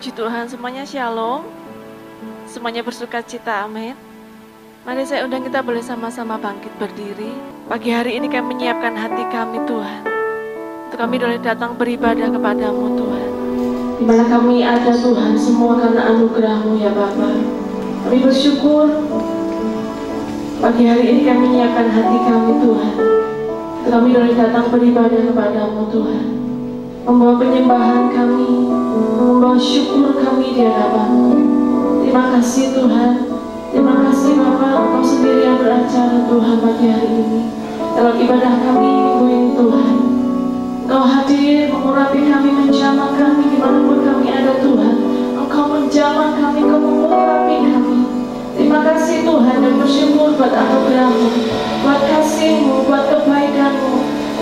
Puji Tuhan, semuanya shalom, semuanya bersuka cita, amin. Mari saya undang kita boleh sama-sama bangkit berdiri. Pagi hari ini kami menyiapkan hati kami Tuhan, untuk kami boleh datang beribadah kepadamu Tuhan. Di mana kami ada Tuhan, semua karena anugerah-Mu ya Bapa. Kami bersyukur, pagi hari ini kami menyiapkan hati kami Tuhan, untuk kami boleh datang beribadah kepadamu Tuhan. Membawa penyembahan kami, membawa syukur kami di hadapan-Mu. Terima kasih Tuhan, terima kasih Bapak, Engkau sendiri yang beracara Tuhan pagi hari ini. Dalam ibadah kami minggu ini Tuhan, Engkau hadir mengurapi kami, menjamah kami dimanapun kami ada Tuhan. Engkau menjamah kami, Engkau mengurapi kami. Terima kasih Tuhan dan bersyukur buat anugerah-Mu, buat kasih-Mu, buat kebaikan-Mu,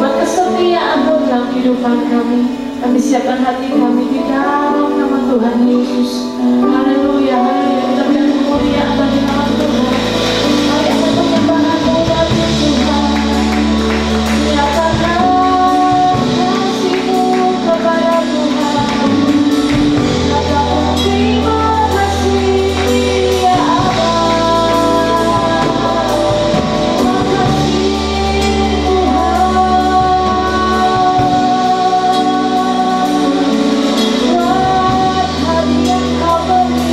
buat kesetiaan-Mu dalam kehidupan kami. Kami siapkan hati kami di dalam nama Tuhan Yesus. Haleluya, haleluya. Kita berikan kemuliaan bagi nama Tuhan. Mari ada penyembahan-Mu bagi Tuhan. Nyatakan kasih-Mu kepada Tuhan. Katakan terima kasih ya Allah. Terima kasih Tuhan. Buat hari yang Kau beri.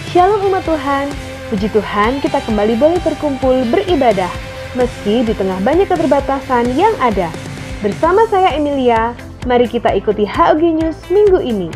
Shalom umat Tuhan, puji Tuhan kita kembali boleh berkumpul beribadah, meski di tengah banyak keterbatasan yang ada. Bersama saya Emilia, mari kita ikuti HOG News minggu ini.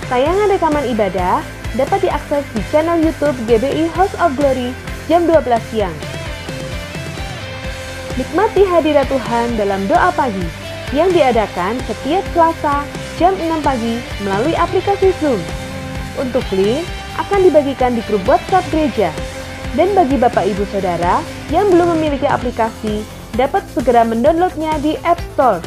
Tayangan rekaman ibadah dapat diakses di channel YouTube GBI House of Glory jam 12 siang. Nikmati hadirat Tuhan dalam doa pagi yang diadakan setiap Selasa jam 6 pagi melalui aplikasi Zoom. Untuk link akan dibagikan di grup WhatsApp gereja. Dan bagi Bapak Ibu Saudara yang belum memiliki aplikasi, dapat segera mendownloadnya di App Store.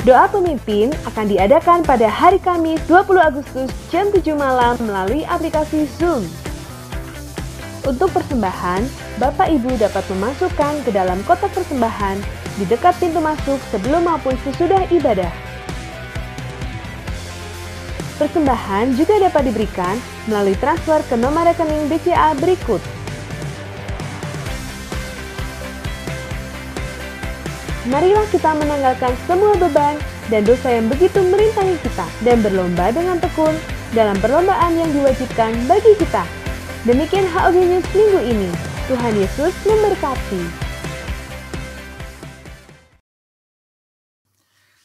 Doa pemimpin akan diadakan pada hari Kamis 20 Agustus jam 7 malam melalui aplikasi Zoom. Untuk persembahan, Bapak Ibu dapat memasukkan ke dalam kotak persembahan di dekat pintu masuk sebelum maupun sesudah ibadah. Persembahan juga dapat diberikan melalui transfer ke nomor rekening BCA berikut. Marilah kita menanggalkan semua beban dan dosa yang begitu merintangi kita dan berlomba dengan tekun dalam perlombaan yang diwajibkan bagi kita. Demikian HOG News minggu ini. Tuhan Yesus memberkati.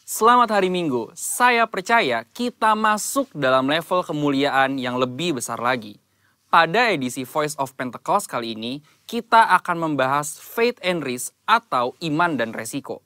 Selamat hari Minggu. Saya percaya kita masuk dalam level kemuliaan yang lebih besar lagi. Pada edisi Voice of Pentecost kali ini, kita akan membahas faith and risk atau iman dan resiko.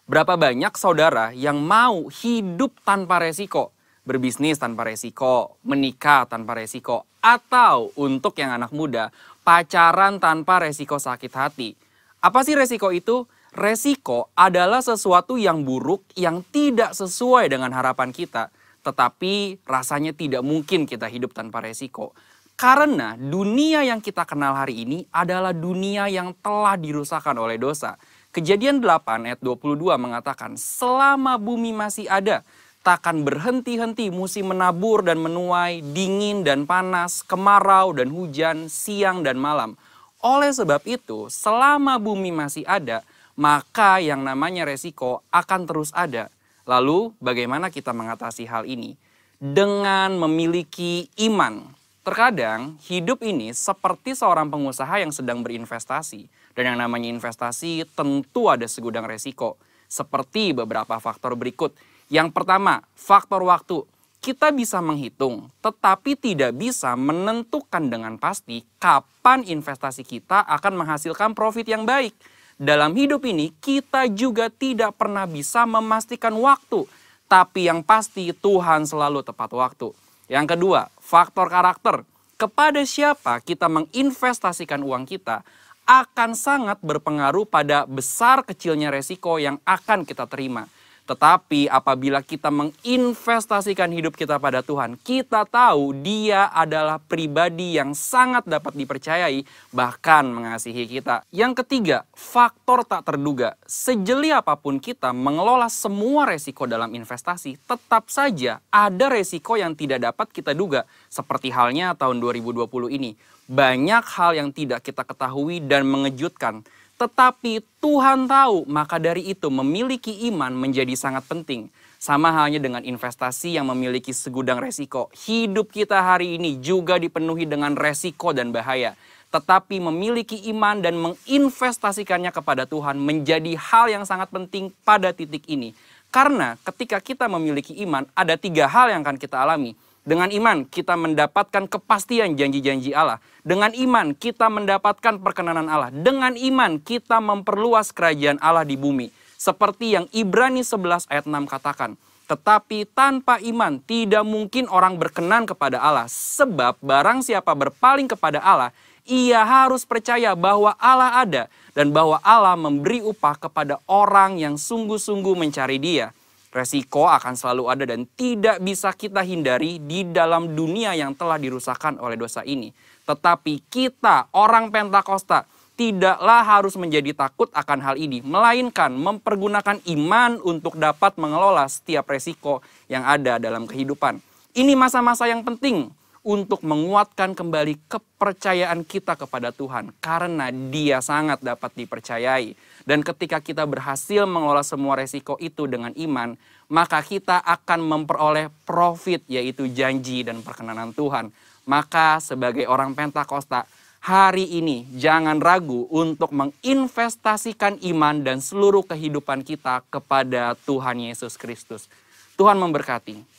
Berapa banyak saudara yang mau hidup tanpa resiko? Berbisnis tanpa resiko, menikah tanpa resiko, atau untuk yang anak muda, pacaran tanpa resiko sakit hati. Apa sih resiko itu? Resiko adalah sesuatu yang buruk yang tidak sesuai dengan harapan kita. Tetapi rasanya tidak mungkin kita hidup tanpa resiko. Karena dunia yang kita kenal hari ini adalah dunia yang telah dirusakkan oleh dosa. Kejadian 8 ayat 22 mengatakan, selama bumi masih ada, takkan berhenti-henti musim menabur dan menuai, dingin dan panas, kemarau dan hujan, siang dan malam. Oleh sebab itu, selama bumi masih ada, maka yang namanya resiko akan terus ada. Lalu bagaimana kita mengatasi hal ini? Dengan memiliki iman. Terkadang hidup ini seperti seorang pengusaha yang sedang berinvestasi. Dan yang namanya investasi tentu ada segudang resiko. Seperti beberapa faktor berikut. Yang pertama, faktor waktu. Kita bisa menghitung, tetapi tidak bisa menentukan dengan pasti kapan investasi kita akan menghasilkan profit yang baik. Dalam hidup ini, kita juga tidak pernah bisa memastikan waktu. Tapi yang pasti Tuhan selalu tepat waktu. Yang kedua, faktor karakter. Kepada siapa kita menginvestasikan uang kita akan sangat berpengaruh pada besar kecilnya resiko yang akan kita terima. Tetapi apabila kita menginvestasikan hidup kita pada Tuhan, kita tahu Dia adalah pribadi yang sangat dapat dipercayai, bahkan mengasihi kita. Yang ketiga, faktor tak terduga. Sejeli apapun kita mengelola semua resiko dalam investasi, tetap saja ada resiko yang tidak dapat kita duga. Seperti halnya tahun 2020 ini. Banyak hal yang tidak kita ketahui dan mengejutkan. Tetapi Tuhan tahu, maka dari itu memiliki iman menjadi sangat penting. Sama halnya dengan investasi yang memiliki segudang resiko. Hidup kita hari ini juga dipenuhi dengan resiko dan bahaya. Tetapi memiliki iman dan menginvestasikannya kepada Tuhan menjadi hal yang sangat penting pada titik ini. Karena ketika kita memiliki iman, ada 3 hal yang akan kita alami. Dengan iman kita mendapatkan kepastian janji-janji Allah. Dengan iman kita mendapatkan perkenanan Allah. Dengan iman kita memperluas kerajaan Allah di bumi. Seperti yang Ibrani 11 ayat 6 katakan. Tetapi tanpa iman tidak mungkin orang berkenan kepada Allah. Sebab barang siapa berpaling kepada Allah, ia harus percaya bahwa Allah ada. Dan bahwa Allah memberi upah kepada orang yang sungguh-sungguh mencari Dia. Resiko akan selalu ada dan tidak bisa kita hindari di dalam dunia yang telah dirusakkan oleh dosa ini. Tetapi kita, orang Pentakosta, tidaklah harus menjadi takut akan hal ini. Melainkan mempergunakan iman untuk dapat mengelola setiap resiko yang ada dalam kehidupan. Ini masa-masa yang penting untuk menguatkan kembali kepercayaan kita kepada Tuhan. Karena Dia sangat dapat dipercayai. Dan ketika kita berhasil mengelola semua resiko itu dengan iman, maka kita akan memperoleh profit, yaitu janji dan perkenanan Tuhan. Maka sebagai orang Pentakosta, hari ini jangan ragu untuk menginvestasikan iman dan seluruh kehidupan kita kepada Tuhan Yesus Kristus. Tuhan memberkati.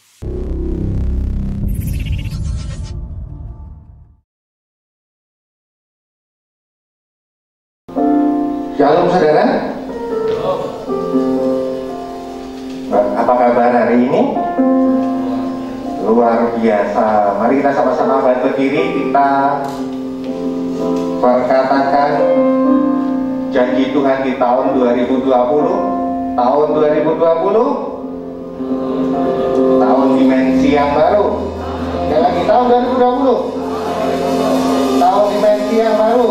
Shalom saudara. Apa kabar hari ini? Luar biasa. Mari kita sama-sama berdiri, kita berkatakan janji Tuhan di tahun 2020. Tahun 2020, tahun dimensi yang baru. Sekali lagi, tahun 2020, tahun dimensi yang baru.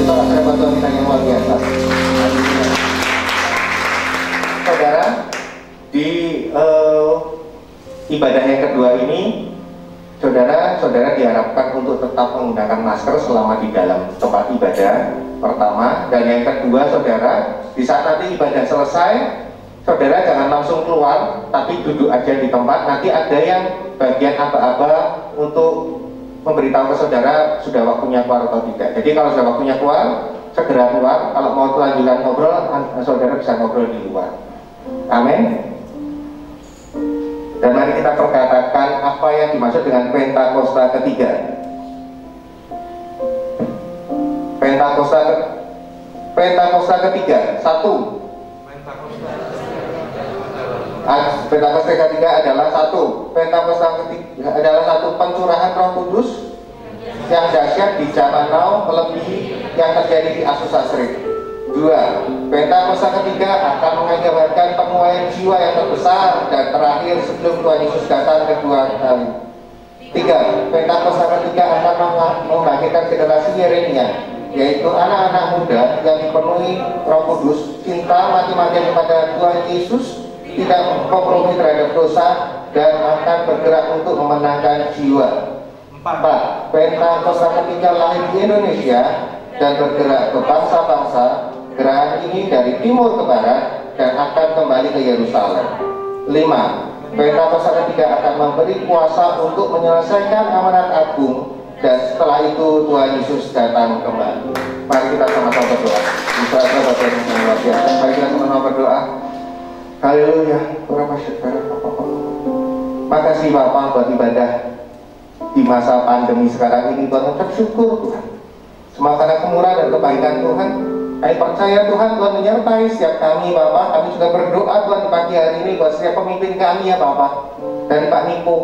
Kita akan dapat Tuhan kita yang luar biasa. Saudara, di ibadah yang kedua ini Saudara diharapkan untuk tetap menggunakan masker selama di dalam tempat ibadah, pertama. Dan yang kedua, saudara, di saat nanti ibadah selesai, saudara jangan langsung keluar, tapi duduk aja di tempat. Nanti ada yang bagian aba-aba untuk memberitahu ke saudara sudah waktunya keluar atau tidak. Jadi kalau sudah waktunya keluar, segera keluar. Kalau mau lanjutkan ngobrol, saudara bisa ngobrol di luar. Amin. Dan mari kita perkatakan apa yang dimaksud dengan Pentakosta ketiga. Pentakosta ketiga, satu. Pentakosta ketiga adalah satu. Pentakosta ketiga adalah satu, pencurahan Roh Kudus yang dahsyat di zaman now melebihi yang terjadi di Asus Asrid. Dua, Pentakosta ketiga akan mengakibatkan penuaian jiwa yang terbesar dan terakhir sebelum Tuhan Yesus datang kedua kali. Tiga, Pentakosta ketiga akan membangkitkan generasi Yeremia, yaitu anak-anak muda yang dipenuhi Roh Kudus, cinta mati-matian kepada Tuhan Yesus, tidak kompromi terhadap dosa, dan akan bergerak untuk memenangkan jiwa. Empat, Pentakosta ketiga lahir di Indonesia dan bergerak ke bangsa-bangsa. Gerakan ini dari timur ke barat dan akan kembali ke Yerusalem. 5. Pentakosta ketiga akan memberi kuasa untuk menyelesaikan amanat agung, dan setelah itu Tuhan Yesus datang kembali. Mari kita sama-sama berdoa. Mari kita sama-sama berdoa. Haleluya. Makasih Bapak buat ibadah di masa pandemi sekarang ini. Tuhan, bersyukur Tuhan. Semua karena kemurahan dan kebaikan Tuhan. Kami percaya Tuhan, Tuhan menyertai setiap kami Bapak. Kami juga berdoa Tuhan di pagi hari ini buat setiap pemimpin kami ya Bapak. Dari Pak Niko,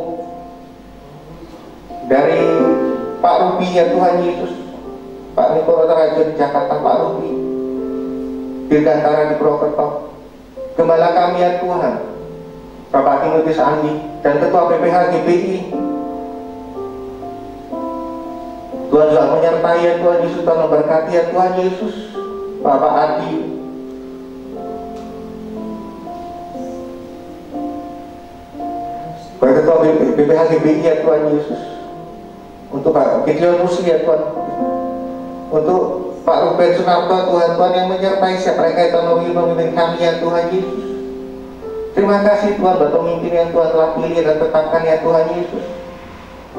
dari Pak Ruby ya Tuhan Yesus, Pak Niko Raja di Jakarta, Pak Ruby Dirgantara di Purwokerto, Gembala kami ya Tuhan, Bapak Timotius Andi, dan Ketua BPH GBI. Tuhan juga menyertai ya Tuhan Yesus, Tuhan memberkati ya Tuhan Yesus, Bapak Adi, Bapak Ketua BPH GBI ya Tuhan Yesus, untuk Pak Gideon Musi ya Tuhan, untuk Pak Ruben Sunarto Tuhan, Tuhan yang menyertai siapa mereka itu memimpin kami ya Tuhan Yesus. Terima kasih Tuhan buat pemimpin yang Tuhan telah pilih dan tetapkan ya Tuhan Yesus.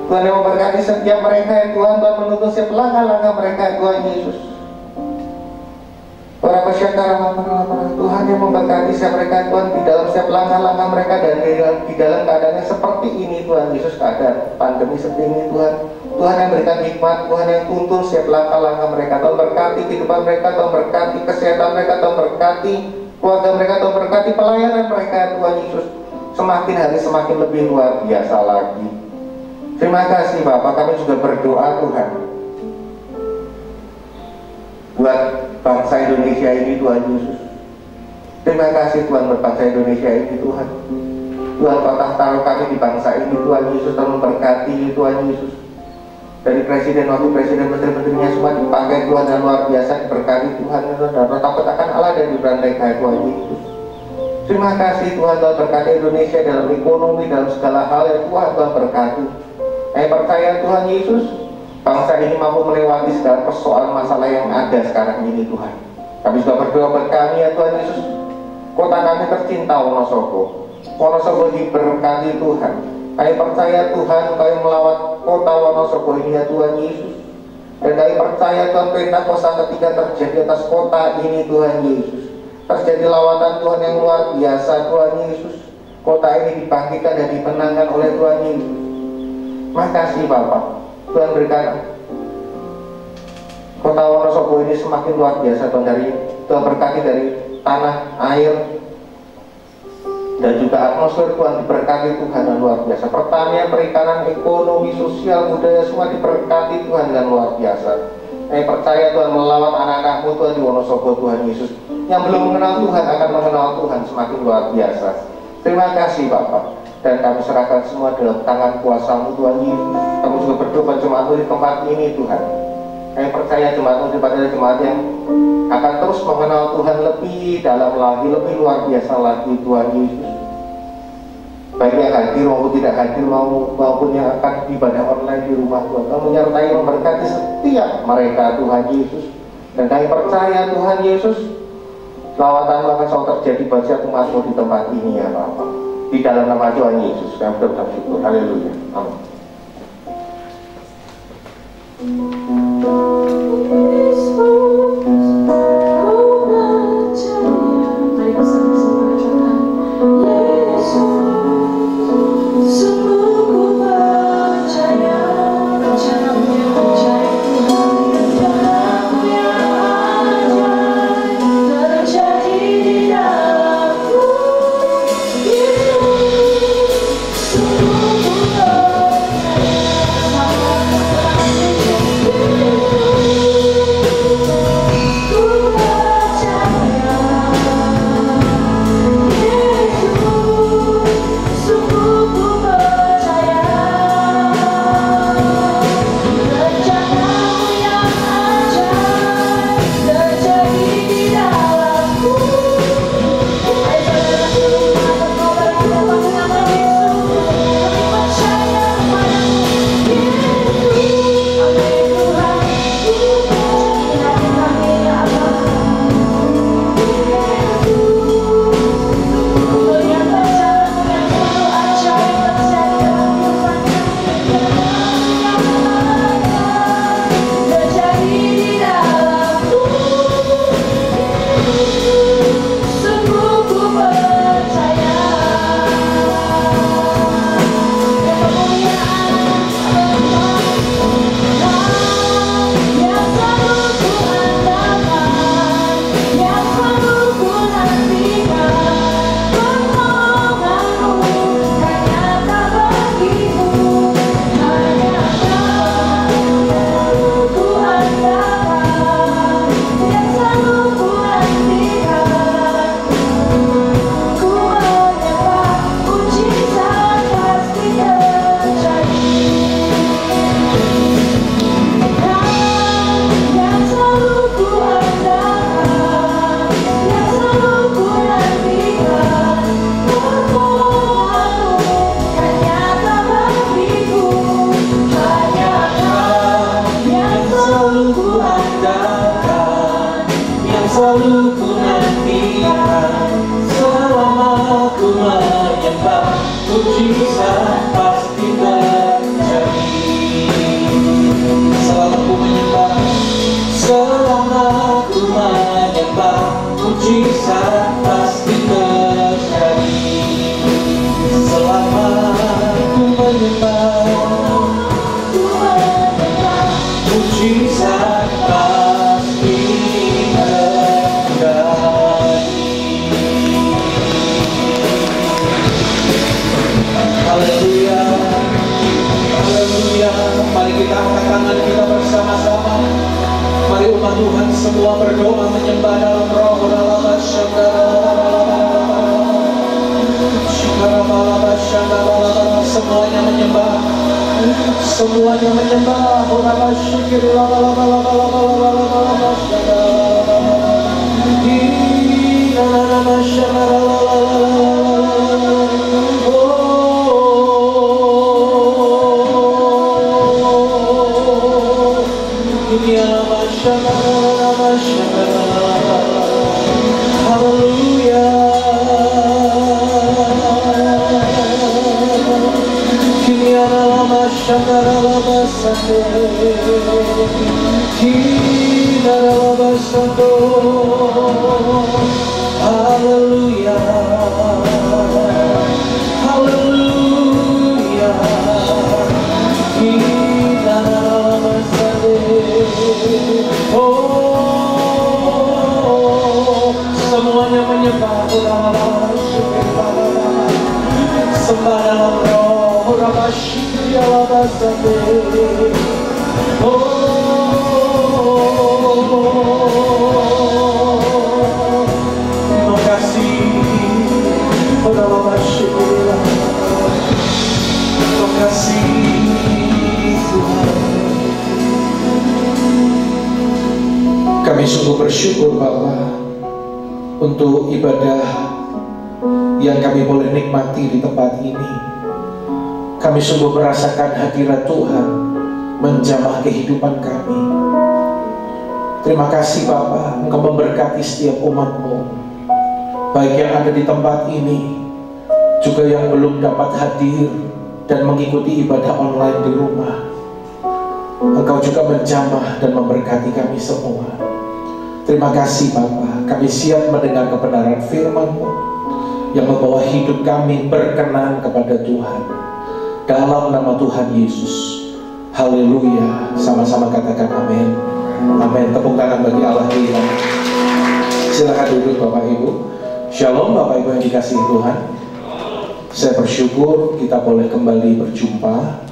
Tuhan yang memberkati setiap mereka ya Tuhan, Tuhan menuntun setiap langkah-langkah mereka ya Tuhan Yesus. Para pesyakara Tuhan yang memberkati setiap mereka Tuhan di dalam setiap langkah-langkah mereka, dan di dalam keadaannya seperti ini Tuhan Yesus, keadaan pandemi seperti ini Tuhan. Tuhan yang berikan hikmat, Tuhan yang tuntun setiap langkah-langkah mereka. Tuhan berkati kehidupan mereka, Tuhan berkati kesehatan mereka, Tuhan berkati keluarga mereka, Tuhan berkati pelayanan mereka Tuhan Yesus. Semakin hari semakin lebih luar biasa lagi. Terima kasih Bapak, kami juga berdoa Tuhan buat bangsa Indonesia ini Tuhan Yesus. Terima kasih Tuhan buat bangsa Indonesia ini Tuhan. Tuhan patah taruh kami di bangsa ini Tuhan Yesus, Tuhan memberkati Tuhan Yesus. Dari presiden, wakil presiden, menteri-menterinya semua dipakai Tuhan dan luar biasa, diberkati Tuhan, dan rotak-rotakan Allah dan diberandaikan Tuhan Yesus. Terima kasih Tuhan, Tuhan berkati Indonesia dalam ekonomi, dalam segala hal yang Tuhan berkati. Saya percaya Tuhan Yesus, bangsa ini mampu melewati segala persoalan masalah yang ada sekarang ini Tuhan. Kami juga berdoa buat kami ya Tuhan Yesus. Kota kami tercinta Wonosobo. Wonosobo diberkati Tuhan. Kami percaya Tuhan, kami melawat kota Wonosobo ini ya Tuhan Yesus. Dan kami percaya Tuhan, Pentakosta ketiga terjadi atas kota ini Tuhan Yesus. Terjadi lawatan Tuhan yang luar biasa Tuhan Yesus. Kota ini dibangkitkan dan dimenangkan oleh Tuhan Yesus. Makasih Bapak, Tuhan berikan kota Wonosobo ini semakin luar biasa Tuhan, Tuhan berkati dari tanah, air, dan juga atmosfer Tuhan diberkati Tuhan dan luar biasa. Pertanian, perikanan, ekonomi, sosial, budaya semua diberkati Tuhan dan luar biasa. Saya percaya Tuhan melawat anak-anak-Mu Tuhan di Wonosobo Tuhan Yesus. Yang belum mengenal Tuhan akan mengenal Tuhan semakin luar biasa. Terima kasih Bapak. Dan kami serahkan semua dalam tangan kuasa-Mu Tuhan Yesus. Kami juga berdoa jemaat-Mu di tempat ini Tuhan. Kami percaya jemaat-Mu adalah jemaat yang akan terus mengenal Tuhan lebih dalam lagi, lebih luar biasa lagi Tuhan Yesus. Baik yang hadir hadir maupun tidak hadir, maupun yang akan ibadah online di rumah Tuhan. Kau menyertai memberkati setiap mereka Tuhan Yesus. Dan kami percaya Tuhan Yesus, selawatan akan selalu terjadi buat setiap umat-Mu di tempat ini ya Bapa. Di dalam nama Tuhan Yesus kami bersyukur. Haleluya. Amin. Tuhan semua berdoa menyembah dalam roh. Semuanya menyembah, semuanya menyembah. Haleluya, haleluya. Oh, semuanya menyembah, sembah dalam roh. Terima kasih. Terima kasih Tuhan. Kami sungguh bersyukur Bapa untuk ibadah yang kami boleh nikmati di tempat ini. Kami sungguh merasakan hadirat Tuhan menjamah kehidupan kami. Terima kasih Bapa, Engkau memberkati setiap umat-Mu, baik yang ada di tempat ini, juga yang belum dapat hadir dan mengikuti ibadah online di rumah. Engkau juga menjamah dan memberkati kami semua. Terima kasih Bapa, kami siap mendengar kebenaran firman-Mu yang membawa hidup kami berkenan kepada Tuhan. Dalam nama Tuhan Yesus. Haleluya. Sama-sama katakan amin. Amin. Tepuk tangan bagi Allah kita. Silakan duduk Bapak Ibu. Shalom Bapak Ibu yang dikasihi Tuhan. Saya bersyukur kita boleh kembali berjumpa,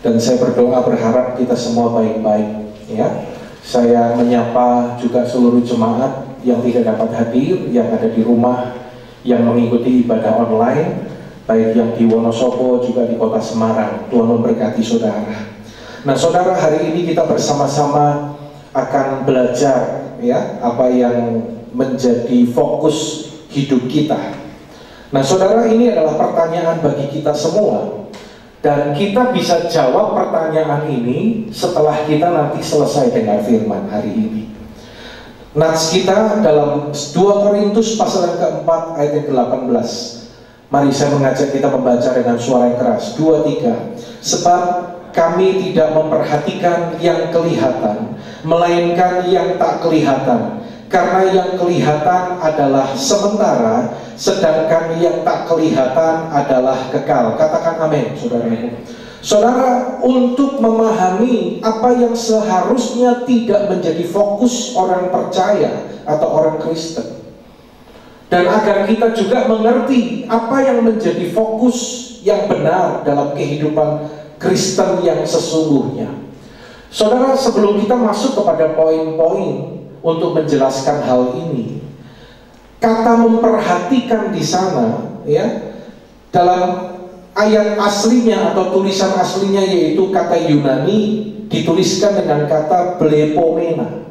dan saya berdoa berharap kita semua baik-baik ya. Saya menyapa juga seluruh jemaat yang tidak dapat hadir, yang ada di rumah, yang mengikuti ibadah online, baik yang di Wonosobo juga di kota Semarang. Tuhan memberkati saudara. Nah saudara, hari ini kita bersama-sama akan belajar ya apa yang menjadi fokus hidup kita. Nah saudara, ini adalah pertanyaan bagi kita semua, dan kita bisa jawab pertanyaan ini setelah kita nanti selesai dengar firman hari ini. Nats kita dalam 2 Korintus pasal yang keempat ayat yang ke-18. Mari saya mengajak kita membaca dengan suara yang keras. 2-3. Sebab kami tidak memperhatikan yang kelihatan, melainkan yang tak kelihatan. Karena yang kelihatan adalah sementara, sedangkan yang tak kelihatan adalah kekal. Katakan amin, saudara. Saudara, untuk memahami apa yang seharusnya tidak menjadi fokus orang percaya atau orang Kristen, dan agar kita juga mengerti apa yang menjadi fokus yang benar dalam kehidupan Kristen yang sesungguhnya. Saudara, sebelum kita masuk kepada poin-poin untuk menjelaskan hal ini, kata memperhatikan di sana ya, dalam ayat aslinya atau tulisan aslinya yaitu kata Yunani dituliskan dengan kata blepomena.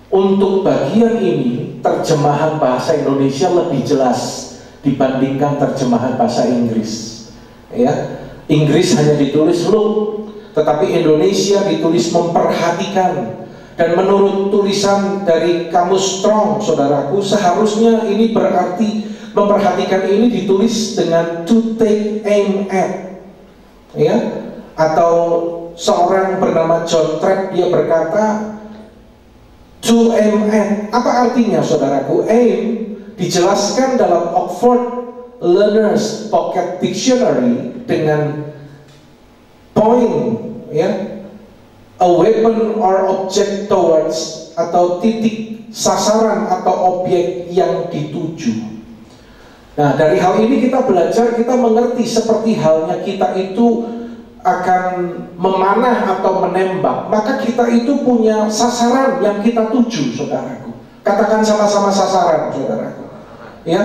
Untuk bagian ini terjemahan bahasa Indonesia lebih jelas dibandingkan terjemahan bahasa Inggris ya. Inggris hanya ditulis look, tetapi Indonesia ditulis memperhatikan. Dan menurut tulisan dari Kamus Strong, saudaraku, seharusnya ini berarti memperhatikan ini ditulis dengan to take aim at ya. Atau seorang bernama John Trapp, dia berkata to aim at. Apa artinya saudaraku? Aim dijelaskan dalam Oxford Learner's Pocket Dictionary dengan point ya, a weapon or object towards, atau titik sasaran atau objek yang dituju. Nah dari hal ini kita belajar, kita mengerti seperti halnya kita itu akan memanah atau menembak, maka kita itu punya sasaran yang kita tuju, saudaraku. Katakan sama-sama sasaran, saudaraku ya.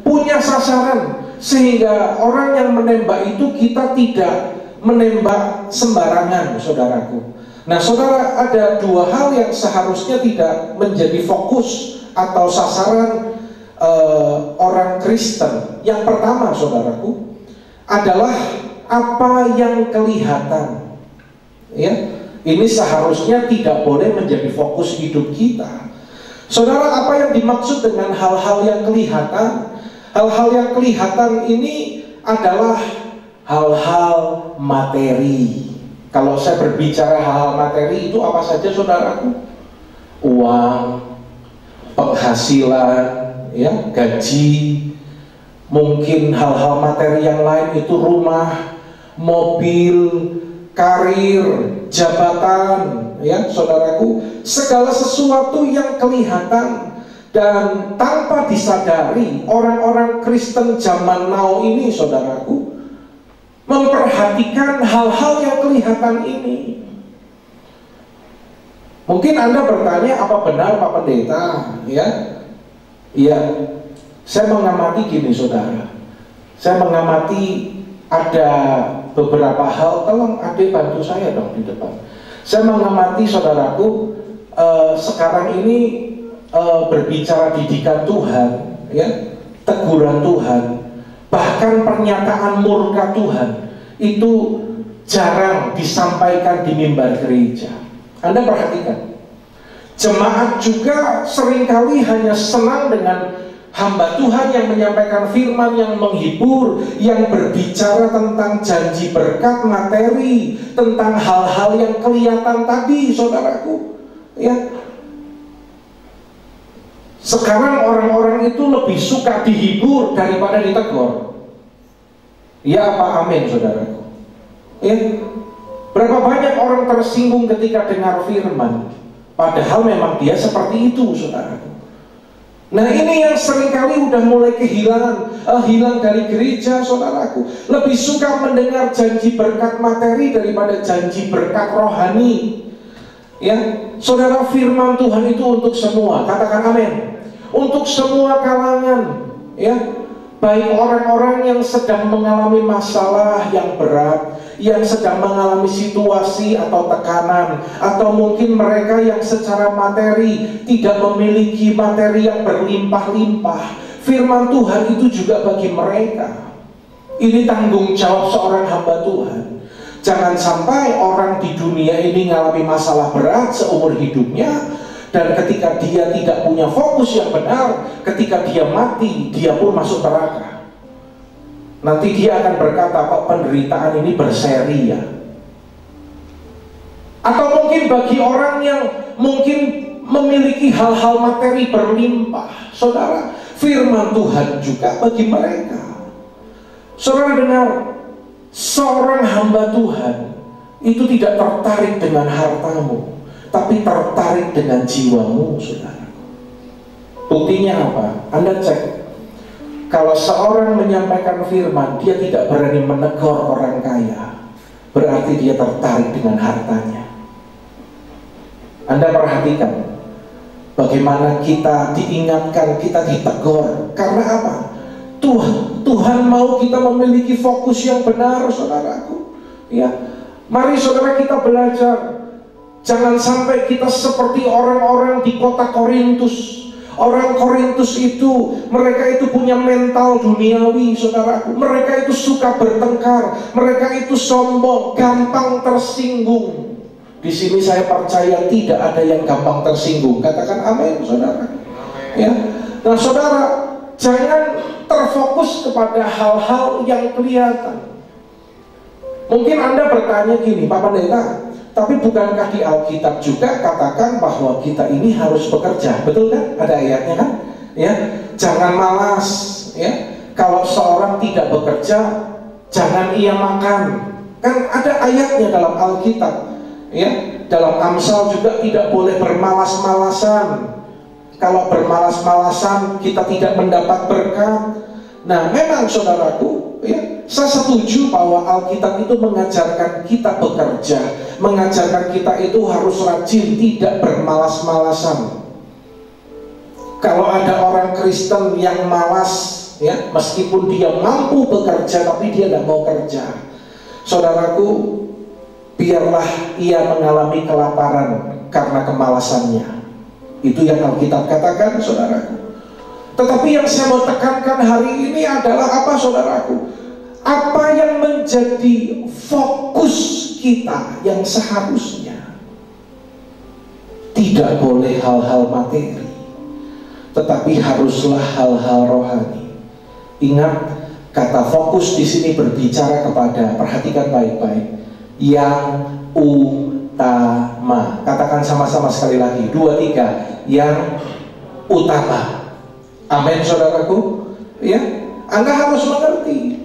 Punya sasaran, sehingga orang yang menembak itu kita tidak menembak sembarangan, saudaraku. Nah saudara, ada dua hal yang seharusnya tidak menjadi fokus atau sasaran orang Kristen. Yang pertama saudaraku adalah apa yang kelihatan ya. Ini seharusnya tidak boleh menjadi fokus hidup kita. Saudara, apa yang dimaksud dengan hal-hal yang kelihatan? Hal-hal yang kelihatan ini adalah hal-hal materi. Kalau saya berbicara hal-hal materi itu apa saja saudaraku? Uang, penghasilan, ya, gaji, mungkin hal-hal materi yang lain itu rumah, mobil, karir, jabatan, ya saudaraku, segala sesuatu yang kelihatan. Dan tanpa disadari, orang-orang Kristen zaman now ini saudaraku memperhatikan hal-hal yang kelihatan ini. Mungkin Anda bertanya, apa benar Pak Pendeta? Ya, saya mengamati gini saudara. Saya mengamati ada beberapa hal. Tolong adik bantu saya dong di depan. Saya mengamati saudaraku, sekarang ini berbicara didikan Tuhan, ya, teguran Tuhan, bahkan pernyataan murka Tuhan itu jarang disampaikan di mimbar gereja. Anda perhatikan, jemaat juga seringkali hanya senang dengan hamba Tuhan yang menyampaikan firman, yang menghibur, yang berbicara tentang janji berkat materi, tentang hal-hal yang kelihatan tadi, saudaraku. Ya, sekarang orang-orang itu lebih suka dihibur daripada ditegur. Ya apa amin, saudaraku? Ya, berapa banyak orang tersinggung ketika dengar firman, padahal memang dia seperti itu, saudaraku. Nah, ini yang seringkali udah mulai hilang dari gereja, saudaraku. Lebih suka mendengar janji berkat materi daripada janji berkat rohani. Ya, saudara, firman Tuhan itu untuk semua. Katakan amin. Untuk semua kalangan, ya. Baik orang-orang yang sedang mengalami masalah yang berat, yang sedang mengalami situasi atau tekanan, atau mungkin mereka yang secara materi tidak memiliki materi yang berlimpah-limpah. Firman Tuhan itu juga bagi mereka. Ini tanggung jawab seorang hamba Tuhan. Jangan sampai orang di dunia ini mengalami masalah berat seumur hidupnya, dan ketika dia tidak punya fokus yang benar, ketika dia mati, dia pun masuk neraka. Nanti dia akan berkata, kok penderitaan ini berseri ya. Atau mungkin bagi orang yang mungkin memiliki hal-hal materi berlimpah, saudara, firman Tuhan juga bagi mereka. Saudara dengar, seorang hamba Tuhan itu tidak tertarik dengan hartamu, tapi tertarik dengan jiwamu, saudara. Buktinya apa? Anda cek. Kalau seorang menyampaikan firman, dia tidak berani menegur orang kaya, berarti dia tertarik dengan hartanya. Anda perhatikan bagaimana kita diingatkan, kita ditegur. Karena apa? Tuhan mau kita memiliki fokus yang benar, saudaraku. Ya, mari saudara kita belajar. Jangan sampai kita seperti orang-orang di kota Korintus. Orang Korintus itu, mereka itu punya mental duniawi, saudaraku. Mereka itu suka bertengkar, mereka itu sombong, gampang tersinggung. Di sini saya percaya tidak ada yang gampang tersinggung. Katakan amin, saudara. Ya. Nah, saudara, jangan terfokus kepada hal-hal yang kelihatan. Mungkin Anda bertanya gini, Pak Pendeta, tapi bukankah di Alkitab juga katakan bahwa kita ini harus bekerja? Betul kan? Ada ayatnya kan? Ya, jangan malas. Ya, kalau seorang tidak bekerja, jangan ia makan. Kan ada ayatnya dalam Alkitab. Ya, dalam Amsal juga tidak boleh bermalas-malasan. Kalau bermalas-malasan kita tidak mendapat berkat. Nah, memang saudaraku, ya, saya setuju bahwa Alkitab itu mengajarkan kita bekerja, mengajarkan kita itu harus rajin, tidak bermalas-malasan. Kalau ada orang Kristen yang malas, ya, meskipun dia mampu bekerja tapi dia tidak mau kerja, saudaraku, biarlah ia mengalami kelaparan karena kemalasannya. Itu yang Alkitab katakan, saudaraku. Tetapi yang saya mau tekankan hari ini adalah apa, saudaraku? Apa yang menjadi fokus kita yang seharusnya? Tidak boleh hal-hal materi, tetapi haruslah hal-hal rohani. Ingat, kata fokus di sini berbicara kepada, perhatikan baik-baik, yang utama. Katakan sama-sama sekali lagi, 2, 3, yang utama. Amin, saudaraku. Ya, Anda harus mengerti.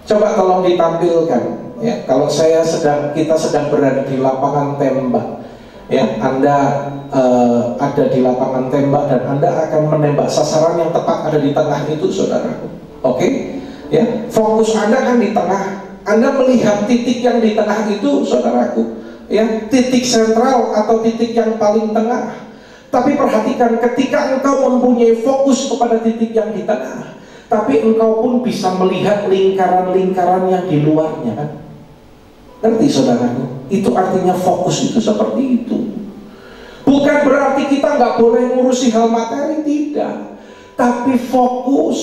Coba tolong ditampilkan. Ya, kalau kita sedang berada di lapangan tembak, ya, Anda ada di lapangan tembak dan Anda akan menembak sasaran yang tepat ada di tengah itu, saudaraku. Oke? Ya, fokus Anda kan di tengah. Anda melihat titik yang di tengah itu, saudaraku. Ya, titik sentral atau titik yang paling tengah. Tapi perhatikan, ketika engkau mempunyai fokus kepada titik yang di tengah, tapi engkau pun bisa melihat lingkaran-lingkaran yang di luarnya, kan? Ngerti, saudaraku? Itu artinya fokus itu seperti itu. Bukan berarti kita nggak boleh ngurusi hal materi, tidak. Tapi fokus.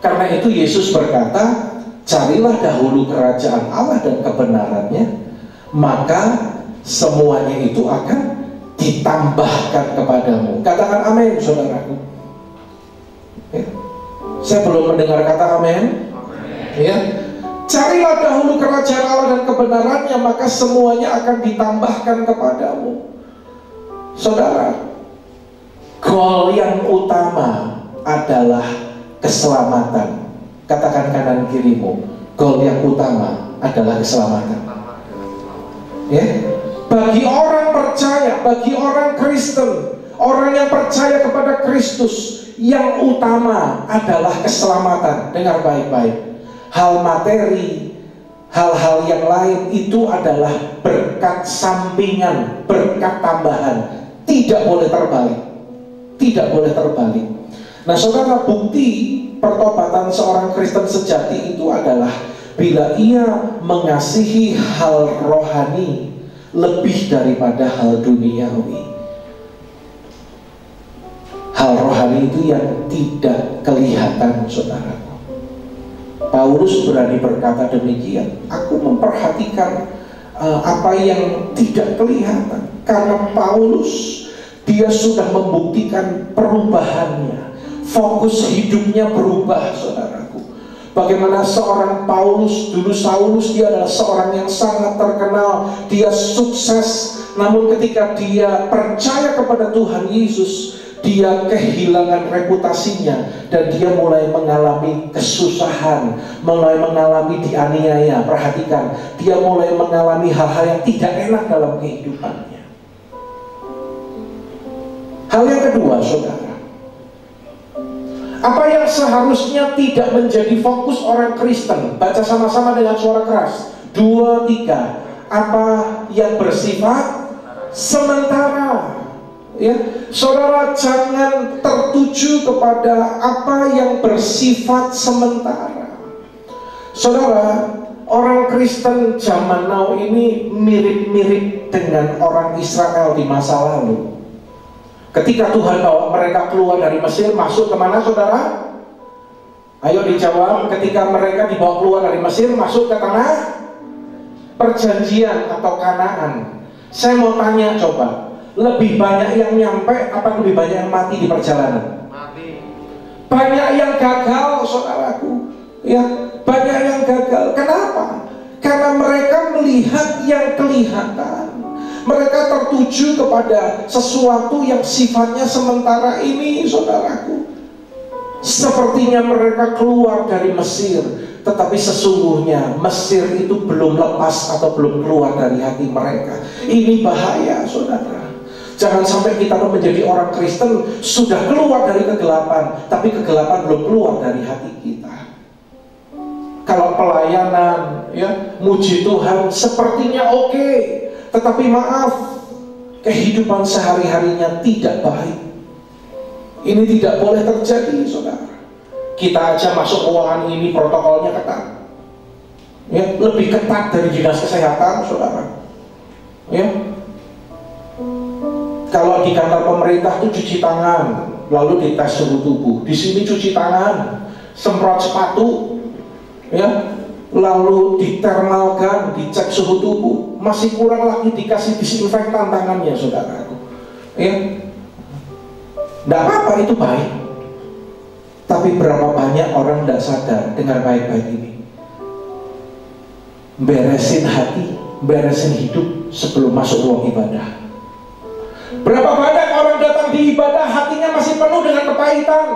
Karena itu Yesus berkata, carilah dahulu kerajaan Allah dan kebenarannya, maka semuanya itu akan ditambahkan kepadamu. Katakan amin, saudaraku. Ya. Saya belum mendengar kata amin. Ya. Carilah dahulu kerajaan Allah dan kebenarannya, maka semuanya akan ditambahkan kepadamu. Saudara, goal yang utama adalah keselamatan. Katakan kanan kirimu, goal yang utama adalah keselamatan. Ya, bagi orang percaya, bagi orang Kristen, orang yang percaya kepada Kristus, yang utama adalah keselamatan. Dengar baik-baik. Hal materi, hal-hal yang lain itu adalah berkat sampingan, berkat tambahan. Tidak boleh terbalik. Tidak boleh terbalik. Nah, saudara, bukti pertobatan seorang Kristen sejati itu adalah bila ia mengasihi hal rohani lebih daripada hal duniawi. Hal rohani itu yang tidak kelihatan, saudara. Paulus berani berkata demikian. Aku memperhatikan apa yang tidak kelihatan. Karena Paulus, dia sudah membuktikan perubahannya. Fokus hidupnya berubah, saudaraku. Bagaimana seorang Paulus, dulu Saulus, dia adalah seorang yang sangat terkenal, dia sukses. Namun ketika dia percaya kepada Tuhan Yesus, dia kehilangan reputasinya dan dia mulai mengalami kesusahan, mulai mengalami dianiaya. Perhatikan, dia mulai mengalami hal-hal yang tidak enak dalam kehidupannya. Hal yang kedua, saudara, apa yang seharusnya tidak menjadi fokus orang Kristen? Baca sama-sama dengan suara keras. 2, 3. Apa yang bersifat sementara? Ya, saudara, jangan tertuju kepada apa yang bersifat sementara. Saudara, orang Kristen zaman now ini mirip-mirip dengan orang Israel di masa lalu. Ketika Tuhan bawa mereka keluar dari Mesir, masuk kemana, saudara? Ayo dijawab. Ketika mereka dibawa keluar dari Mesir, masuk ke tanah perjanjian atau Kanaan. Saya mau tanya, coba, lebih banyak yang nyampe apa lebih banyak yang mati di perjalanan? Mati. Banyak yang gagal, saudaraku. Ya, banyak yang gagal. Kenapa? Karena mereka melihat yang kelihatan. Mereka tertuju kepada sesuatu yang sifatnya sementara ini, saudaraku. Sepertinya mereka keluar dari Mesir, tetapi sesungguhnya Mesir itu belum lepas atau belum keluar dari hati mereka. Ini bahaya, saudara. Jangan sampai kita menjadi orang Kristen sudah keluar dari kegelapan, tapi kegelapan belum keluar dari hati kita. Kalau pelayanan, ya, muji Tuhan sepertinya oke, tetapi maaf, kehidupan sehari-harinya tidak baik. Ini tidak boleh terjadi, saudara. Kita aja masuk ruangan ini protokolnya ketat, ya, lebih ketat dari dinas kesehatan, saudara. Ya, kalau di kantor pemerintah itu cuci tangan, lalu dites suhu tubuh. Di sini cuci tangan, semprot sepatu, ya, lalu ditermalkan, dicek suhu tubuh. Masih kurang lagi dikasih disinfektan tangannya, saudaraku. Ya, tidak apa-apa, itu baik. Tapi berapa banyak orang tidak sadar. Dengar baik-baik ini. Beresin hati, beresin hidup sebelum masuk ruang ibadah. Berapa banyak orang datang di ibadah, hatinya masih penuh dengan kepahitan,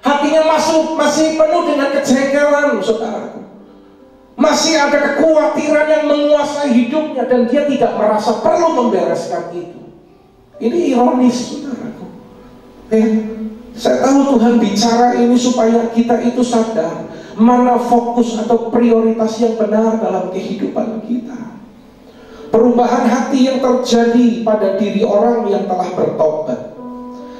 hatinya masih penuh dengan kejengkelan, saudaraku. Masih ada kekhawatiran yang menguasai hidupnya dan dia tidak merasa perlu membereskan itu. Ini ironis, saudaraku. Ya, saya tahu Tuhan bicara ini supaya kita itu sadar mana fokus atau prioritas yang benar dalam kehidupan kita. Perubahan hati yang terjadi pada diri orang yang telah bertobat.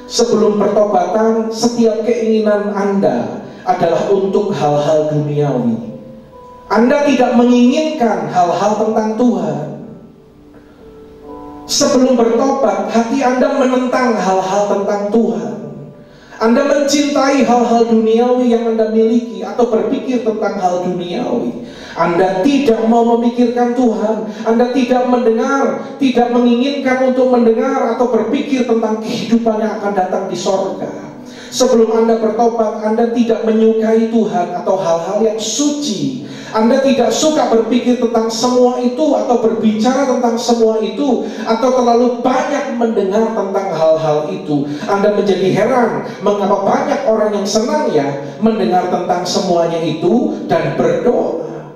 Sebelum pertobatan, setiap keinginan Anda adalah untuk hal-hal duniawi. Anda tidak menginginkan hal-hal tentang Tuhan. Sebelum bertobat, hati Anda menentang hal-hal tentang Tuhan. Anda mencintai hal-hal duniawi yang Anda miliki atau berpikir tentang hal duniawi. Anda tidak mau memikirkan Tuhan. Anda tidak mendengar, tidak menginginkan untuk mendengar atau berpikir tentang kehidupan yang akan datang di sorga. Sebelum Anda bertobat, Anda tidak menyukai Tuhan atau hal-hal yang suci. Anda tidak suka berpikir tentang semua itu atau berbicara tentang semua itu, atau terlalu banyak mendengar tentang hal-hal itu. Anda menjadi heran mengapa banyak orang yang senang ya mendengar tentang semuanya itu dan berdoa.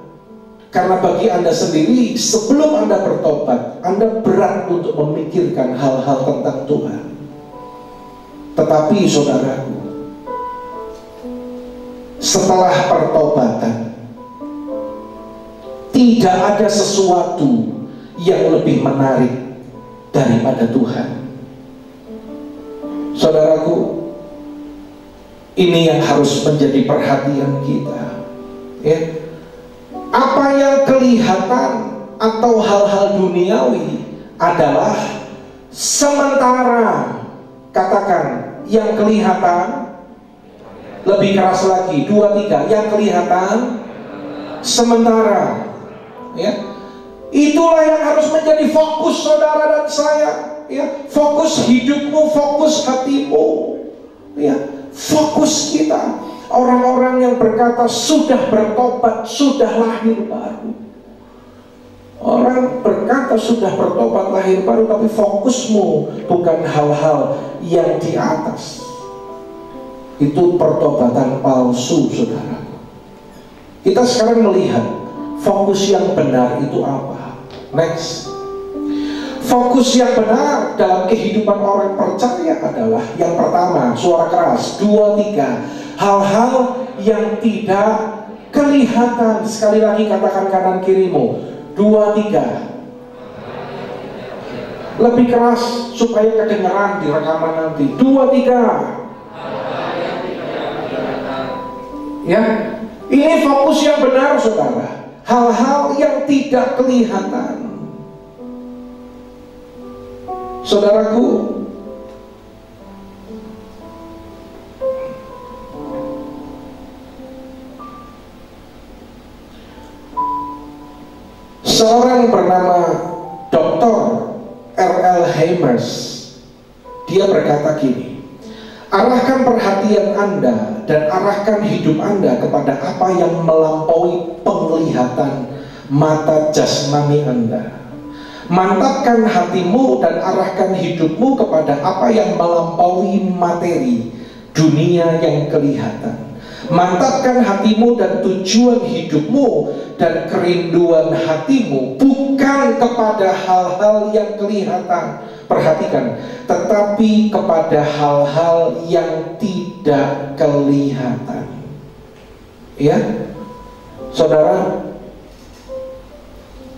Karena bagi Anda sendiri, sebelum Anda bertobat, Anda berat untuk memikirkan hal-hal tentang Tuhan. Tetapi saudaraku, setelah pertobatan, tidak ada sesuatu yang lebih menarik daripada Tuhan. Saudaraku, ini yang harus menjadi perhatian kita, ya. Apa yang kelihatan atau hal-hal duniawi adalah sementara. Katakan, yang kelihatan, lebih keras lagi, 2, 3, yang kelihatan sementara. Ya, itulah yang harus menjadi fokus saudara dan saya. Ya, fokus hidupmu, fokus hatimu. Ya, fokus kita. Orang-orang yang berkata sudah bertobat, sudah lahir baru. Orang berkata sudah bertobat, lahir baru, tapi fokusmu bukan hal-hal yang di atas. Itu pertobatan palsu, saudara. Kita sekarang melihat fokus yang benar itu apa. Next. Fokus yang benar dalam kehidupan orang percaya adalah yang pertama, suara keras, 2, 3, hal-hal yang tidak kelihatan. Sekali lagi katakan kanan kirimu, 2, 3. Lebih keras supaya kedengaran di rekaman nanti. 2, 3. Ya, ini fokus yang benar, saudara. Hal-hal yang tidak kelihatan. Saudaraku, seorang bernama Dr. R.L. Hamers, dia berkata gini, arahkan perhatian Anda dan arahkan hidup Anda kepada apa yang melampaui penglihatan mata jasmani Anda. Mantapkan hatimu dan arahkan hidupmu kepada apa yang melampaui materi dunia yang kelihatan. Mantapkan hatimu dan tujuan hidupmu dan kerinduan hatimu bukan kepada hal-hal yang kelihatan. Perhatikan, tetapi kepada hal-hal yang tidak kelihatan. Ya, saudara,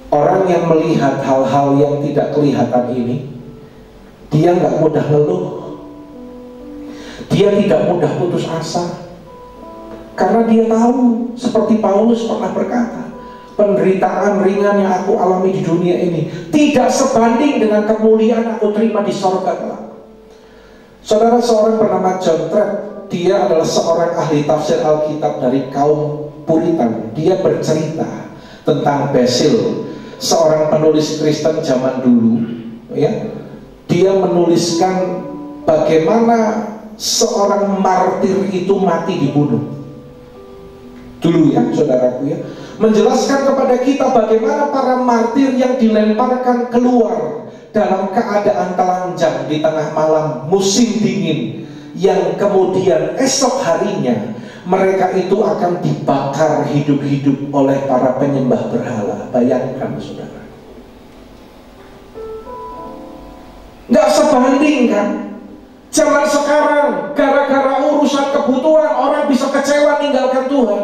orang yang melihat hal-hal yang tidak kelihatan ini, dia nggak mudah ngeluh, dia tidak mudah putus asa, karena dia tahu, seperti Paulus pernah berkata, penderitaan ringan yang aku alami di dunia ini tidak sebanding dengan kemuliaan aku terima di sorga kelak. Saudara, seorang bernama John Trapp, dia adalah seorang ahli tafsir Alkitab dari kaum Puritan. Dia bercerita tentang Basil, seorang penulis Kristen zaman dulu, ya. Dia menuliskan bagaimana seorang martir itu mati dibunuh dulu, ya saudaraku, ya. Menjelaskan kepada kita bagaimana para martir yang dilemparkan keluar dalam keadaan telanjang di tengah malam musim dingin, yang kemudian esok harinya mereka itu akan dibakar hidup-hidup oleh para penyembah berhala. Bayangkan, saudara. Nggak sebanding kan? Zaman sekarang, gara-gara urusan kebutuhan, orang bisa kecewa ninggalkan Tuhan.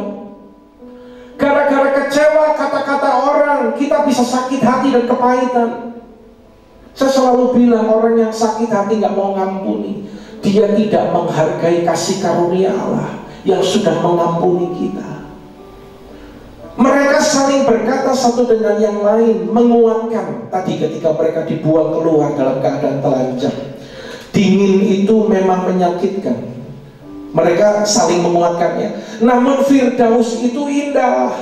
Gara-gara kecewa kata-kata orang, kita bisa sakit hati dan kepahitan. Saya selalu bilang, orang yang sakit hati nggak mau ngampuni, dia tidak menghargai kasih karunia Allah yang sudah mengampuni kita. Mereka saling berkata satu dengan yang lain, menguatkan. Tadi ketika mereka dibuang keluar dalam keadaan telanjang, dingin itu memang menyakitkan. Mereka saling menguatkannya. Namun Firdaus itu indah.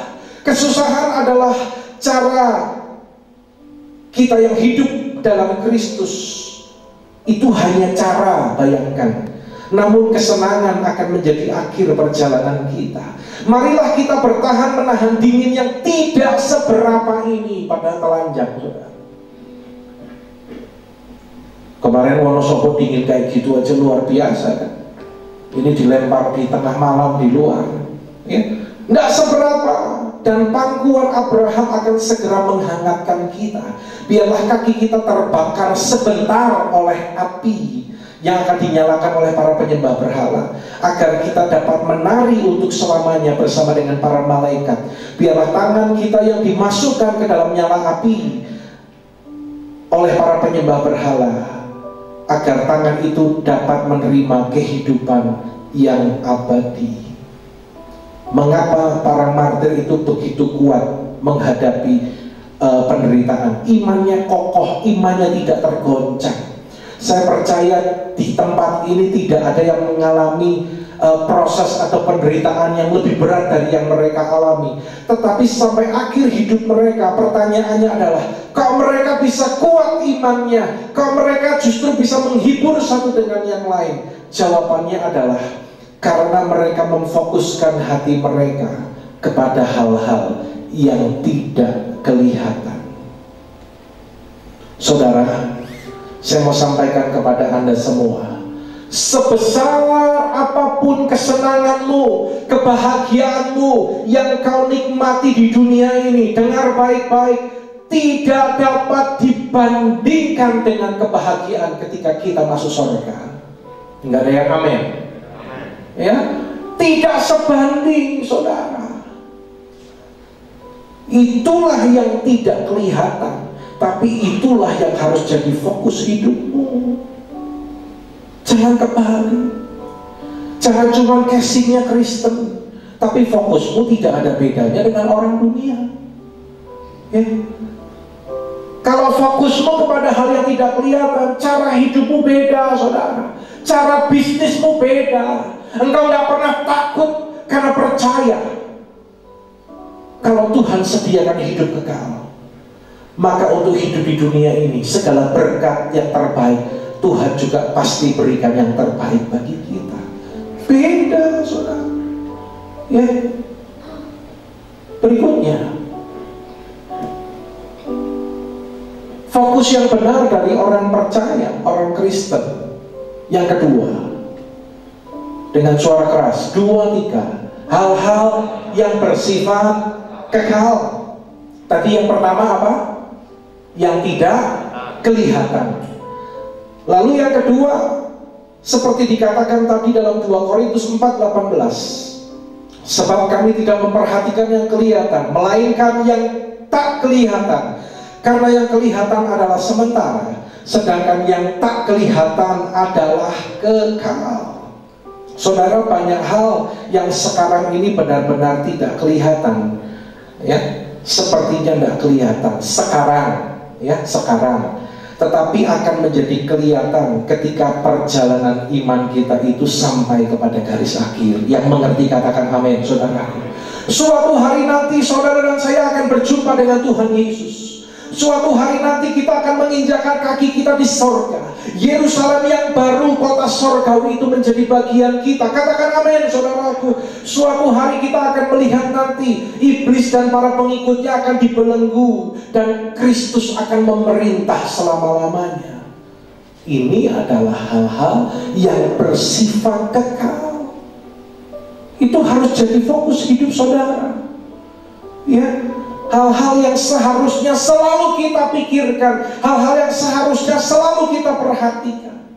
Kesusahan adalah cara kita yang hidup dalam Kristus. Itu hanya cara, bayangkan. Namun kesenangan akan menjadi akhir perjalanan kita. Marilah kita bertahan menahan dingin yang tidak seberapa ini pada telanjang, saudara. Kemarin Wonosobo dingin kayak gitu aja luar biasa kan. Ini dilempar di tengah malam di luar, ya, nggak seberapa. Dan pangkuan Abraham akan segera menghangatkan kita. Biarlah kaki kita terbakar sebentar oleh api yang akan dinyalakan oleh para penyembah berhala, agar kita dapat menari untuk selamanya bersama dengan para malaikat. Biarlah tangan kita yang dimasukkan ke dalam nyala api oleh para penyembah berhala, agar tangan itu dapat menerima kehidupan yang abadi. Mengapa para martir itu begitu kuat menghadapi penderitaan? Imannya kokoh, imannya tidak tergoncang. Saya percaya di tempat ini tidak ada yang mengalami proses atau penderitaan yang lebih berat dari yang mereka alami. Tetapi sampai akhir hidup mereka, pertanyaannya adalah, kok mereka bisa kuat imannya? Kok mereka justru bisa menghibur satu dengan yang lain? Jawabannya adalah karena mereka memfokuskan hati mereka kepada hal-hal yang tidak kelihatan. Saudara, saya mau sampaikan kepada Anda semua, sebesar apapun kesenanganmu, kebahagiaanmu yang kau nikmati di dunia ini, dengar baik-baik, tidak dapat dibandingkan dengan kebahagiaan ketika kita masuk surga. Enggak ada yang amin? Ya, tidak sebanding, saudara. Itulah yang tidak kelihatan, tapi itulah yang harus jadi fokus hidupmu. Jangan kebalik. Jangan cuma casingnya Kristen, tapi fokusmu tidak ada bedanya dengan orang dunia, ya. Kalau fokusmu kepada hal yang tidak kelihatan, cara hidupmu beda, saudara. Cara bisnismu beda. Engkau tidak pernah takut karena percaya kalau Tuhan sediakan hidup kekal. Maka untuk hidup di dunia ini, segala berkat yang terbaik Tuhan juga pasti berikan yang terbaik bagi kita. Beda, saudara. Ya. Berikutnya, fokus yang benar dari orang percaya, orang Kristen. Yang kedua, dengan suara keras, 2, 3, hal-hal yang bersifat kekal. Tadi yang pertama apa? Yang tidak kelihatan. Lalu yang kedua, seperti dikatakan tadi dalam 2 Korintus 4:18, sebab kami tidak memperhatikan yang kelihatan, melainkan yang tak kelihatan. Karena yang kelihatan adalah sementara, sedangkan yang tak kelihatan adalah kekal. Saudara, banyak hal yang sekarang ini benar-benar tidak kelihatan, ya, sepertinya tidak kelihatan sekarang, ya, sekarang. Tetapi akan menjadi kelihatan ketika perjalanan iman kita itu sampai kepada garis akhir. Yang mengerti katakan amin, saudara. Suatu hari nanti saudara dan saya akan berjumpa dengan Tuhan Yesus. Suatu hari nanti kita akan menginjakkan kaki kita di sorga. Yerusalem yang baru, kota sorgawi itu menjadi bagian kita. Katakan amin, saudaraku. Suatu hari kita akan melihat nanti iblis dan para pengikutnya akan dibelenggu, dan Kristus akan memerintah selama-lamanya. Ini adalah hal-hal yang bersifat kekal. Itu harus jadi fokus hidup saudara, ya. Hal-hal yang seharusnya selalu kita pikirkan, hal-hal yang seharusnya selalu kita perhatikan.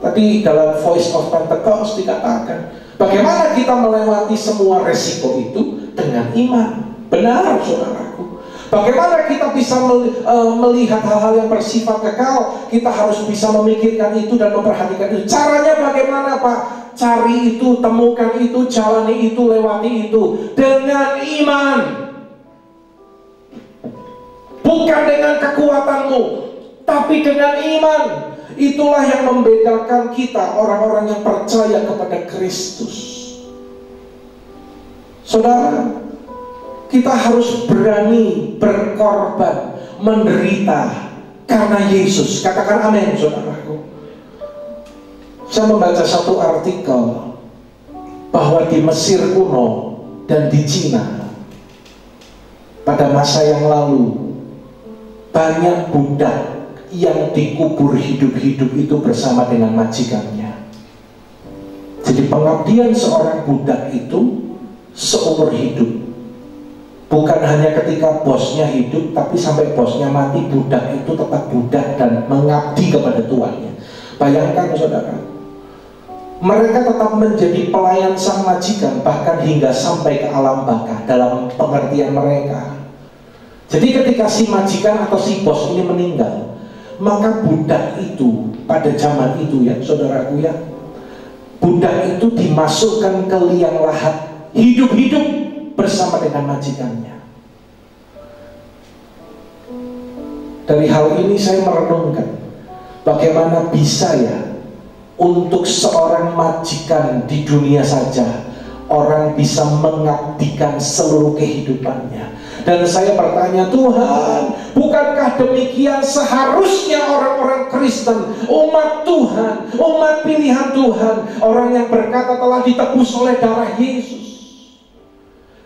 Tadi dalam Voice of Pentecost dikatakan, bagaimana kita melewati semua resiko itu dengan iman. Benar, saudaraku. Bagaimana kita bisa melihat hal-hal yang bersifat kekal? Kita harus bisa memikirkan itu dan memperhatikan itu. Caranya bagaimana, Pak? Cari itu, temukan itu, jalani itu, lewati itu dengan iman. Bukan dengan kekuatanmu, tapi dengan iman. Itulah yang membedakan kita, orang-orang yang percaya kepada Kristus. Saudara, kita harus berani berkorban, menderita karena Yesus. Katakan amin, saudaraku. Saya membaca satu artikel bahwa di Mesir kuno dan di Cina pada masa yang lalu, banyak budak yang dikubur hidup-hidup itu bersama dengan majikannya. Jadi pengabdian seorang budak itu seumur hidup. Bukan hanya ketika bosnya hidup, tapi sampai bosnya mati, budak itu tetap budak dan mengabdi kepada tuannya. Bayangkan saudara, mereka tetap menjadi pelayan sang majikan, bahkan hingga sampai ke alam baka dalam pengertian mereka. Jadi ketika si majikan atau si bos ini meninggal, maka budak itu pada zaman itu ya saudaraku ya, budak itu dimasukkan ke liang lahat hidup-hidup bersama dengan majikannya. Dari hal ini saya merenungkan bagaimana bisa ya untuk seorang majikan di dunia saja orang bisa mengabdikan seluruh kehidupannya. Dan saya bertanya, Tuhan, bukankah demikian seharusnya orang-orang Kristen, umat Tuhan, umat pilihan Tuhan, orang yang berkata telah ditebus oleh darah Yesus,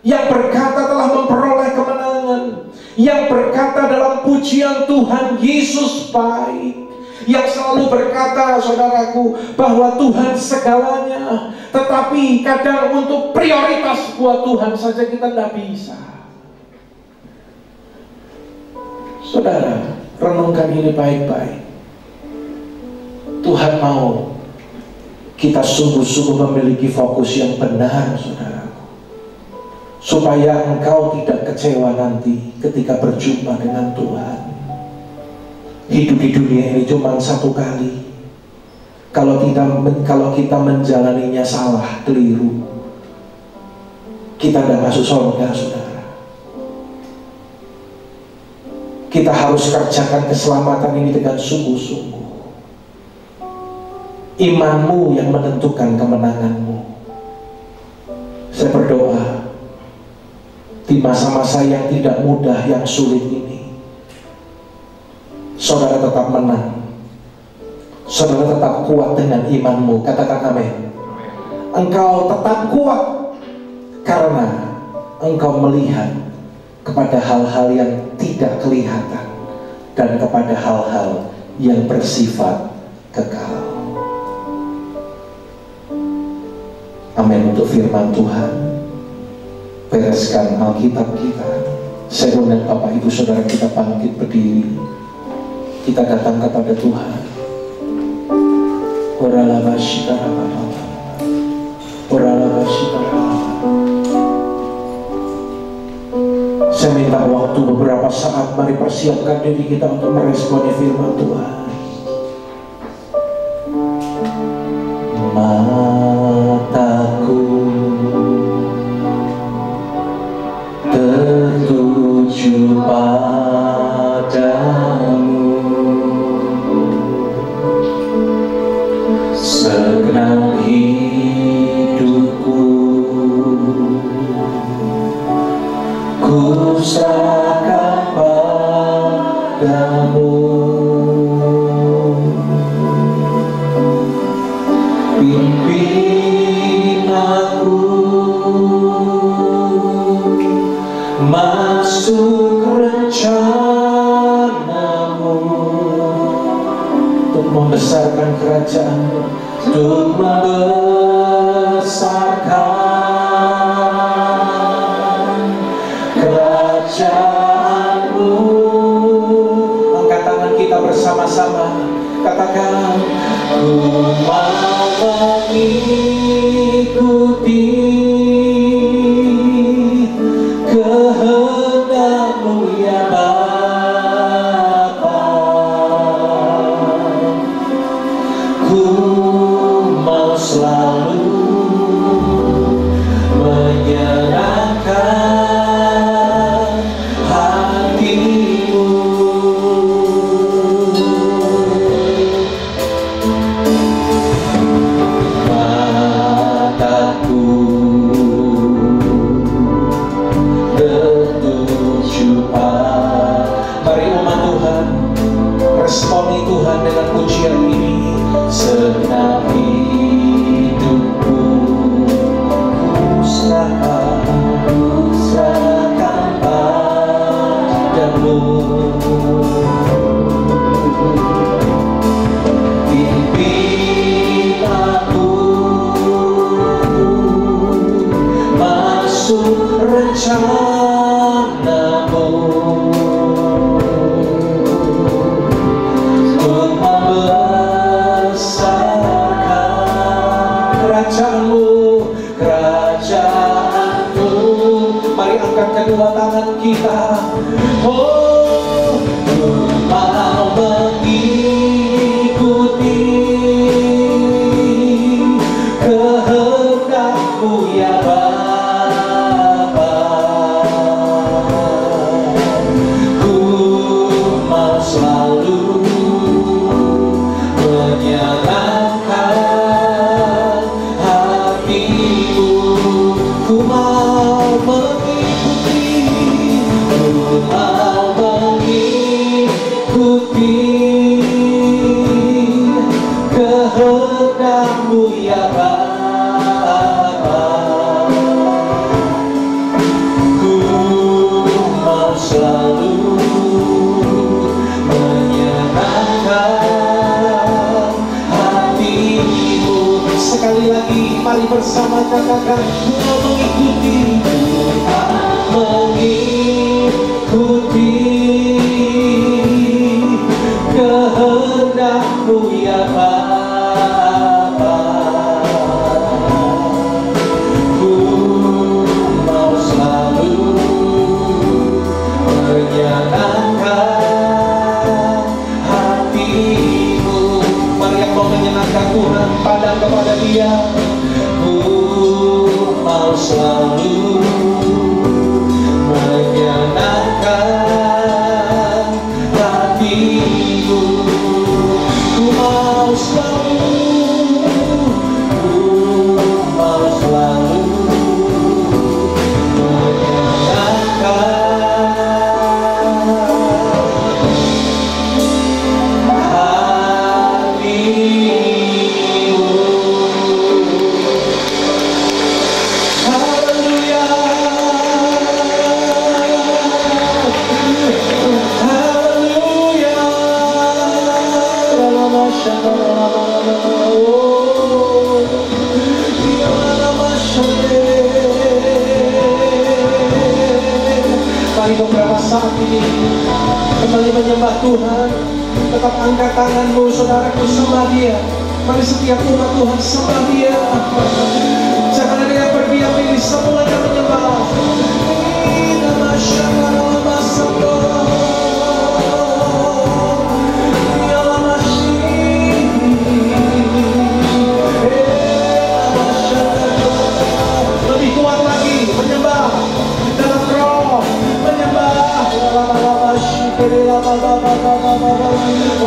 yang berkata telah memperoleh kemenangan, yang berkata dalam pujian Tuhan, Yesus baik, yang selalu berkata, saudaraku, bahwa Tuhan segalanya, tetapi kadang untuk prioritas buat Tuhan saja kita tidak bisa. Saudara, renungkan ini baik-baik. Tuhan mau kita sungguh-sungguh memiliki fokus yang benar, saudaraku, supaya engkau tidak kecewa nanti ketika berjumpa dengan Tuhan. Hidup di dunia ini cuma satu kali. Kalau kita menjalaninya salah, keliru, kita tidak masuk surga, saudara. Kita harus kerjakan keselamatan ini dengan sungguh-sungguh. Imanmu yang menentukan kemenanganmu. Saya berdoa di masa-masa yang tidak mudah, yang sulit ini, saudara tetap menang. Saudara tetap kuat dengan imanmu. Katakan amin. Engkau tetap kuat karena engkau melihat kepada hal-hal yang tidak kelihatan dan kepada hal-hal yang bersifat kekal. Amin untuk firman Tuhan. Bereskan Alkitab kita. Saya undang Bapak Ibu Saudara kita bangkit berdiri. Kita datang kepada Tuhan. Saya minta waktu beberapa saat, mari persiapkan diri kita untuk meresponi firman Tuhan. Mataku tertuju padamu, segenap hidupku ku serahkan padamu. Pimpin aku masuk rencanamu, untuk membesarkan kerajaan-Mu, untuk membesarkan kerajaan-Mu. Angkat tangan kita bersama-sama, katakan, ku mau mengikuti kehendak-Mu ya Bapa. Ku mau selalu Tuhan dengan pujian ini. Senang hidupku serahkan padamu. Pimpin aku masuk rencanamu, untuk membesarkan kerajaanmu. Mari angkat kedua tangan kita. Oh, ku mau mengikuti kehendak-Mu ya Bapa. Ku mau selalu menyenangkan hati-Mu. Ku mau mengikuti kehendak-Mu ya Bapa. Ku mau selalu menyenangkan hati-Mu. Sekali lagi, mari bersama katakan, ku mau mengikuti kehendak-Mu ya Bapa. Ku mau selalu menyenangkan hati-Mu. Mari yang mau menyenangkan Tuhan, padang kepada Dia. Ku mau selalu menyenangkan hati-Mu. Ku mau selalu menyenangkan hati-Mu. Haleluya. Mari beberapa saat ini kembali menyembah Tuhan. Tetap angkat tanganmu, saudaraku, sembah Dia. Mari setiap umat Tuhan sembah Dia. Jangan ada yang berdiam diri, semuanya menyembah. Lebih kuat lagi, menyembah dalam roh, menyembah.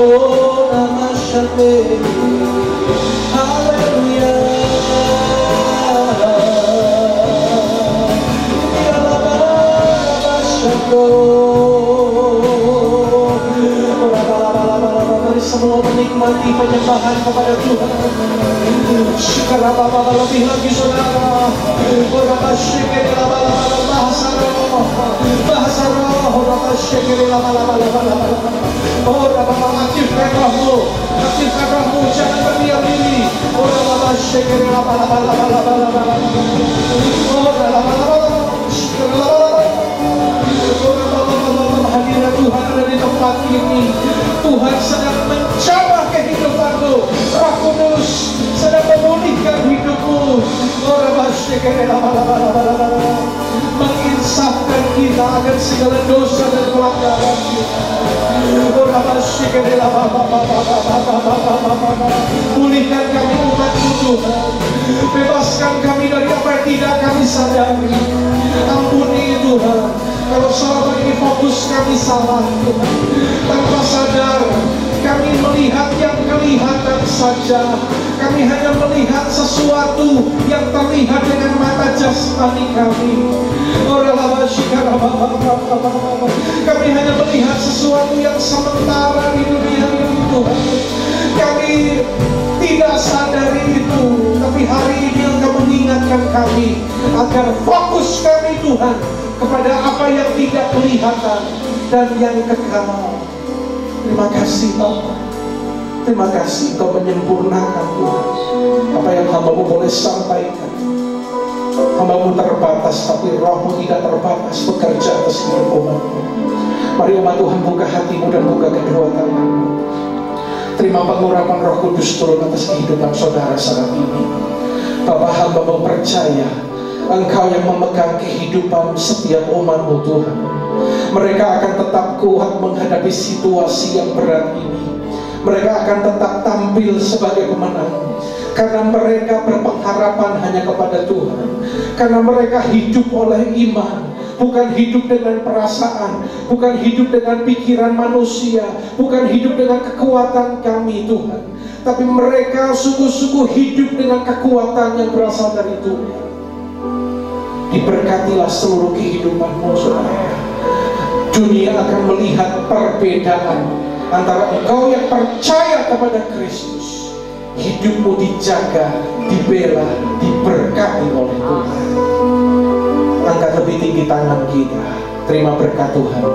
Oh, namaste. Haleluya. Mari semua menikmati penyembahan kepada Tuhan. Lebih lagi saudara, bahasa roh, aktifkan rohmu, jangan berdiam diri. Hadirat Tuhan ada di tempat ini. Tuhan sedang menjamah kehidupanmu. Roh Kudus sedang memulihkan hidupmu. Menginsafkan kita akan segala dosa dan pelanggaran kita. Pulihkan kami umat-Mu Tuhan. Bebaskan kami dari apa yang tidak kami sadari. Ampuni Tuhan kalau selama ini fokus kami salah Tuhan. Tanpa sadar kami melihat yang kelihatan saja. Kami hanya melihat sesuatu yang terlihat dengan mata jasmani kami. Kami hanya melihat sesuatu yang sementara di dunia ini Tuhan. kami tidak sadari itu, tapi hari ini Engkau mengingatkan kami agar fokus kami Tuhan kepada apa yang tidak kelihatan dan yang kekal. Terima kasih Bapa. Terima kasih Engkau menyempurnakan Tuhan apa yang hamba-Mu boleh sampaikan. Hamba-Mu terbatas, tapi Roh-Mu tidak terbatas bekerja atas hidup umat-Mu. Mari umat Tuhan buka hatimu dan buka kedua tanganmu. Terima pengurapan Roh Kudus turun atas kehidupan saudara saat ini. Bapa, hamba-Mu percaya Engkau yang memegang kehidupan setiap umat-Mu Tuhan. Mereka akan tetap kuat menghadapi situasi yang berat ini. Mereka akan tetap tampil sebagai pemenang, karena mereka berpengharapan hanya kepada Tuhan. Karena mereka hidup oleh iman, bukan hidup dengan perasaan, bukan hidup dengan pikiran manusia, bukan hidup dengan kekuatan kami Tuhan, tapi mereka sungguh-sungguh hidup dengan kekuatan yang berasal dari Tuhan. Diberkatilah seluruh kehidupanmu saudara. Dunia akan melihat perbedaan antara engkau yang percaya kepada Kristus, hidupmu dijaga, dibela, diberkati oleh Tuhan. Angkat lebih tinggi tangan kita. Terima berkat Tuhan.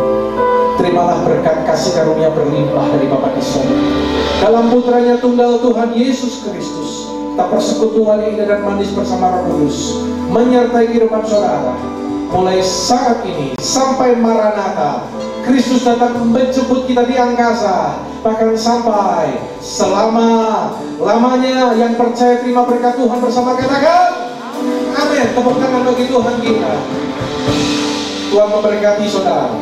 Terimalah berkat kasih karunia berlimpah dari Bapa di surga. Dalam putranya tunggal Tuhan Yesus Kristus, tak persekutuan yang indah dan manis bersama Roh Kudus menyertai kehidupan saudara mulai saat ini sampai Maranatha. Kristus datang menjemput kita di angkasa, bahkan sampai selama-lamanya. Yang percaya terima berkat Tuhan bersama, katakan amin. Tepuk tangan bagi Tuhan kita. Tuhan memberkati saudara.